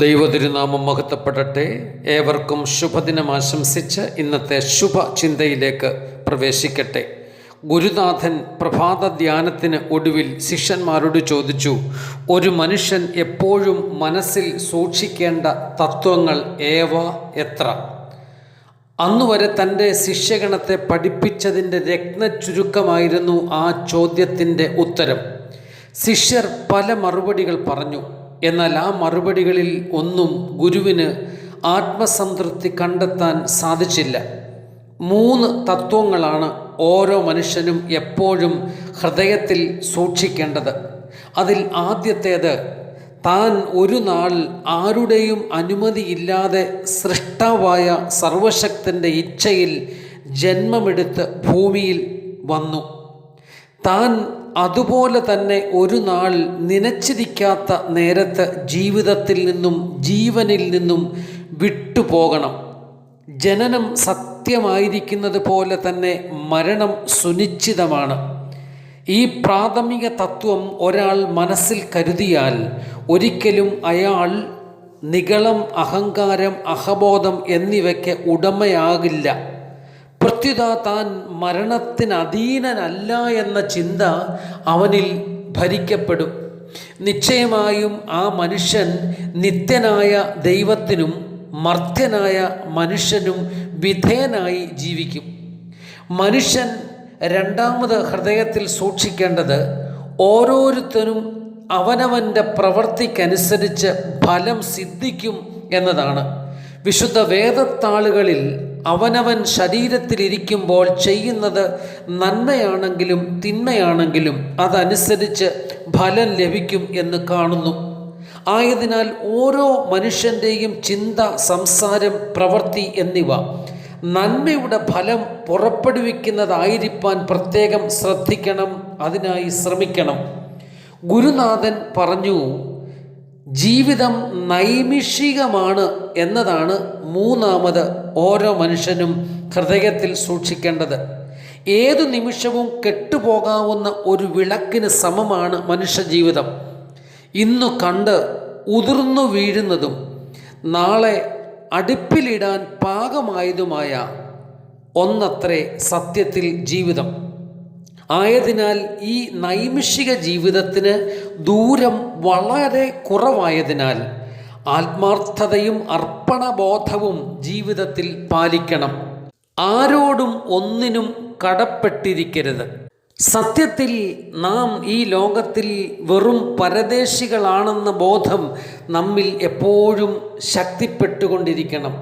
ദൈവതിരുനാമം മഹത്വപ്പെടട്ടെ. ഏവർക്കും ശുഭദിനം ആശംസിച്ച് ഇന്നത്തെ ശുഭചിന്തയിലേക്ക് പ്രവേശിക്കട്ടെ. ഗുരുനാഥൻ പ്രഭാത ധ്യാനത്തിന് ഒടുവിൽ ശിഷ്യന്മാരോട് ചോദിച്ചു, ഒരു മനുഷ്യൻ എപ്പോഴും മനസ്സിൽ സൂക്ഷിക്കേണ്ട തത്വങ്ങൾ എത്ര? അന്നുവരെ തൻ്റെ ശിഷ്യഗണത്തെ പഠിപ്പിച്ചതിൻ്റെ രത്നച്ചുരുക്കമായിരുന്നു ആ ചോദ്യത്തിൻ്റെ ഉത്തരം. ശിഷ്യർ പല മറുപടികൾ പറഞ്ഞു. എന്നാൽ ആ മറുപടികളിൽ ഒന്നും ഗുരുവിന് ആത്മസംതൃപ്തി കണ്ടെത്താൻ സാധിച്ചില്ല. 3 തത്വങ്ങളാണ് ഓരോ മനുഷ്യനും എപ്പോഴും ഹൃദയത്തിൽ സൂക്ഷിക്കേണ്ടത്. അതിൽ ആദ്യത്തേത്, താൻ ഒരു നാൾ ആരുടെയും അനുമതിയില്ലാതെ സൃഷ്ടാവായ സർവശക്തൻ്റെ ഇച്ഛയിൽ ജന്മമെടുത്ത് ഭൂമിയിൽ വന്നു. താൻ അതുപോലെ തന്നെ ഒരു നാൾ നനച്ചിരിക്കാത്ത നേരത്ത് ജീവിതത്തിൽ നിന്നും ജീവനിൽ നിന്നും വിട്ടുപോകണം. ജനനം സത്യമായിരിക്കുന്നത് പോലെ തന്നെ മരണം സുനിശ്ചിതമാണ്. ഈ പ്രാഥമിക തത്വം ഒരാൾ മനസ്സിൽ കരുതിയാൽ ഒരിക്കലും അയാൾ നിഗളം, അഹങ്കാരം, അഹബോധം എന്നിവയ്ക്ക് ഉടമയാകില്ല. പ്രത്യുത താൻ മരണത്തിനധീനനല്ല എന്ന ചിന്ത അവനിൽ ഭരിക്കപ്പെടും. നിശ്ചയമായും ആ മനുഷ്യൻ നിത്യനായ ദൈവത്തിനും മർത്യനായ മനുഷ്യനും വിധേയനായി ജീവിക്കും. മനുഷ്യൻ രണ്ടാമത് ഹൃദയത്തിൽ സൂക്ഷിക്കേണ്ടത്, ഓരോരുത്തരും അവനവൻ്റെ പ്രവൃത്തിക്കനുസരിച്ച് ഫലം സിദ്ധിക്കും എന്നതാണ്. വിശുദ്ധ വേദത്താളുകളിൽ അവനവൻ ശരീരത്തിലിരിക്കുമ്പോൾ ചെയ്യുന്നത് നന്മയാണെങ്കിലും തിന്മയാണെങ്കിലും അതനുസരിച്ച് ഫലം ലഭിക്കും എന്ന് കാണുന്നു. ആയതിനാൽ ഓരോ മനുഷ്യൻ്റെയും ചിന്ത, സംസാരം, പ്രവൃത്തി എന്നിവ നന്മയുടെ ഫലം പുറപ്പെടുവിക്കുന്നതായിരിക്കാൻ പ്രത്യേകം ശ്രദ്ധിക്കണം, അതിനായി ശ്രമിക്കണം. ഗുരുനാഥൻ പറഞ്ഞു, ജീവിതം നൈമിഷികമാണ് എന്നതാണ് 3ാമത് ഓരോ മനുഷ്യനും ഹൃദയത്തിൽ സൂക്ഷിക്കേണ്ടത്. ഏതു നിമിഷവും കെട്ടുപോകാവുന്ന ഒരു വിളക്കിന് സമമാണ് മനുഷ്യജീവിതം. ഇന്നു കണ്ട് ഉതിർന്നു വീഴുന്നതും നാളെ അടുപ്പിലിടാൻ പാകമായതുമായ ഒന്നത്രേ സത്യത്തിൽ ജീവിതം. ആയതിനാൽ ഈ നൈമിഷിക ജീവിതത്തിന് ദൂരം വളരെ കുറവായതിനാൽ ആത്മാർത്ഥതയും അർപ്പണബോധവും ജീവിതത്തിൽ പാലിക്കണം. ആരോടും ഒന്നിനും കടപ്പെട്ടിരിക്കരുത്. സത്യത്തിൽ നാം ഈ ലോകത്തിൽ വെറും പരദേശികളാണെന്ന ബോധം നമ്മിൽ എപ്പോഴും ശക്തിപ്പെട്ടുകൊണ്ടിരിക്കണം.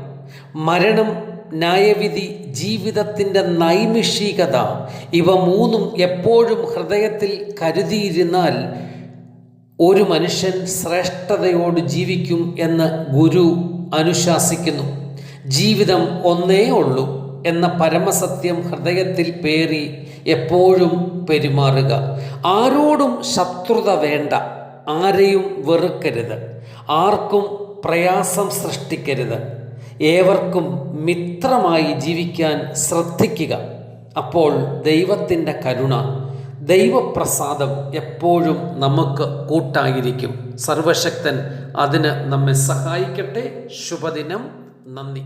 മരണം, ന്യായവിധി, ജീവിതത്തിൻ്റെ നൈമിഷികത, ഇവ 3ഉം എപ്പോഴും ഹൃദയത്തിൽ കരുതിയിരുന്നാൽ ഒരു മനുഷ്യൻ ശ്രേഷ്ഠതയോട് ജീവിക്കും എന്ന് ഗുരു അനുശാസിക്കുന്നു. ജീവിതം ഒന്നേ ഉള്ളൂ എന്ന പരമസത്യം ഹൃദയത്തിൽ പേറി എപ്പോഴും പെരുമാറുക. ആരോടും ശത്രുത വേണ്ട, ആരെയും വെറുക്കരുത്, ആർക്കും പ്രയാസം സൃഷ്ടിക്കരുത്, ഏവർക്കും മിത്രമായി ജീവിക്കാൻ ശ്രദ്ധിക്കുക. അപ്പോൾ ദൈവത്തിൻ്റെ കരുണ, ദൈവപ്രസാദം എപ്പോഴും നമുക്ക് കൂട്ടായിരിക്കും. സർവശക്തൻ അതിന് നമ്മെ സഹായിക്കട്ടെ. ശുഭദിനം. നന്ദി.